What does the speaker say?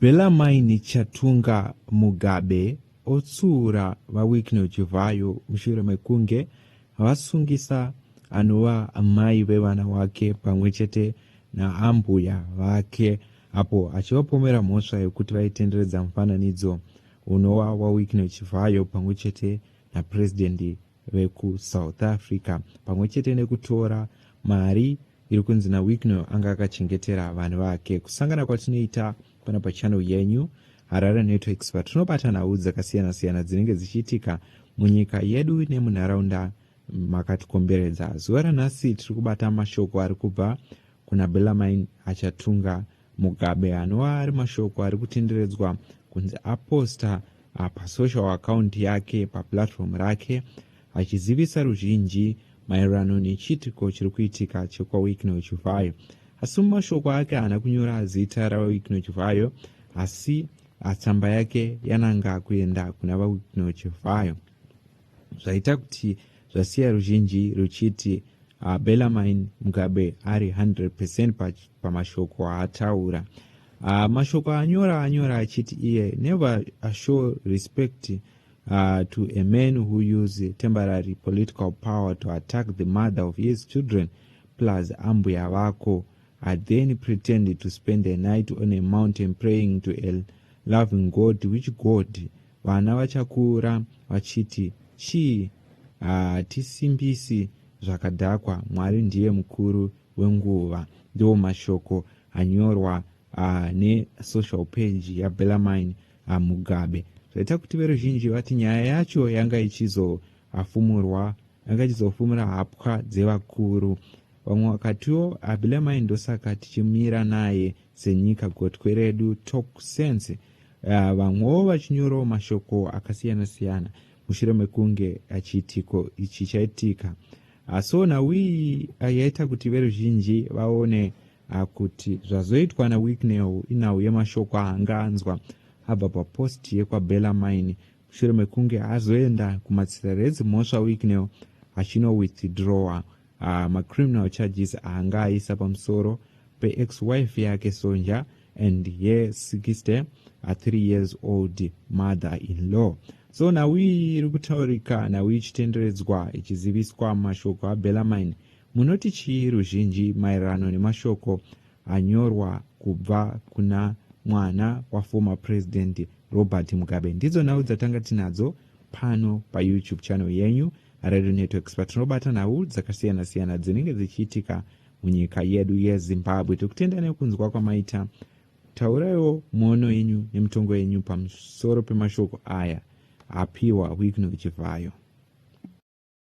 Bellarmine Chatunga Mugabe otsura vaWicknell Chivayo mushure mekunge vasungisa anova amai vevana wake pamwechete naambuya vake apo achivapomera mhosva yekuti vaitenderedza mufananidzo unova waWicknell Chivayo pamwechete napurezidendi vekuSouth Africa pamwechete nekutora mari iri kunzi naWicknell anga akachengetera vanhu vake. Kusangana kwatinoita pana pachannel yenyu Harare Network Expert tinobata nhau dzakasiyana-siyana dzinenge dzichiitika munyika yedu nemunharaunda makatikomberedza. Zuva ranhasi tiri kubata mashoko ari kubva kuna Bellarmine Chatunga Mugabe anova ari mashoko ari kutenderedzwa kunzi aposta pasocial account yake paplatform rake achizivisa ruzhinji maererano nechiitiko chiri kuitika chekwaWicknell Chivayo. Asi mumashoko ake haana kunyora zita raWicknell Chivayo, asi tsamba yake yananga kuenda kuna vaWicknell Chivayo, zvaita kuti zvasiya ruzhinji ruchiti Bellarmine Mugabe ari 100% pamashoko aataura. Mashoko anyora achiti iye never show respect to a man who use temporary political power to attack the mother of his children plus ambuya vako, then pretend to spend a night on a mountain praying to a loving God, which God vana vachakura vachiti chii tisimbisi zvakadhakwa, Mwari ndiye mukuru wenguva. Ndiwo mashoko anyorwa nesocial page yaBellarmine Mugabe. Zvaita kuti veruzhinji vati nyaya yacho yanga ichizofumura hapwa dzevakuru. Vamwe vakatiwo Bellarmine ndosaka tichimira naye senyika gotwe redu talk sense. Vamwewo vachinyorawo mashoko akasiyana-siyana mushure mekunge chiitiko ichi chaitika. So nawi yaita kuti veruzhinji vaone kuti zvazoitwa naWicknell inhau yemashoko aanga anzwa abva paposti yekwaBellarmine mushure mekunge azoenda kumatsira redzimhosva Wicknell achino withdrawa criminal charges aanga aisa pamusoro pe-ex-wife yake Sonja and ye 63 years old mother-in-law. So nawi iri kutaurika, nawi ichitenderedzwa ichiziviswa mashoko aBellarmine. Munoti chii ruzhinji maererano nemashoko anyorwa kubva kuna mwana waformer president Robert Mugabe? Ndidzo nhau dzatanga tinadzo pano paYouTube channel yenyu Harare Network Expert. Tinobata nhau dzakasiyana-siyana dzinenge dzichiitika munyika yedu yeZimbabwe. Tikutenda nekunzwa kwamaita. Tauraiwo muono yenyu nemutongo yenyu pamusoro pemashoko aya apiwa Wicknell Chivayo.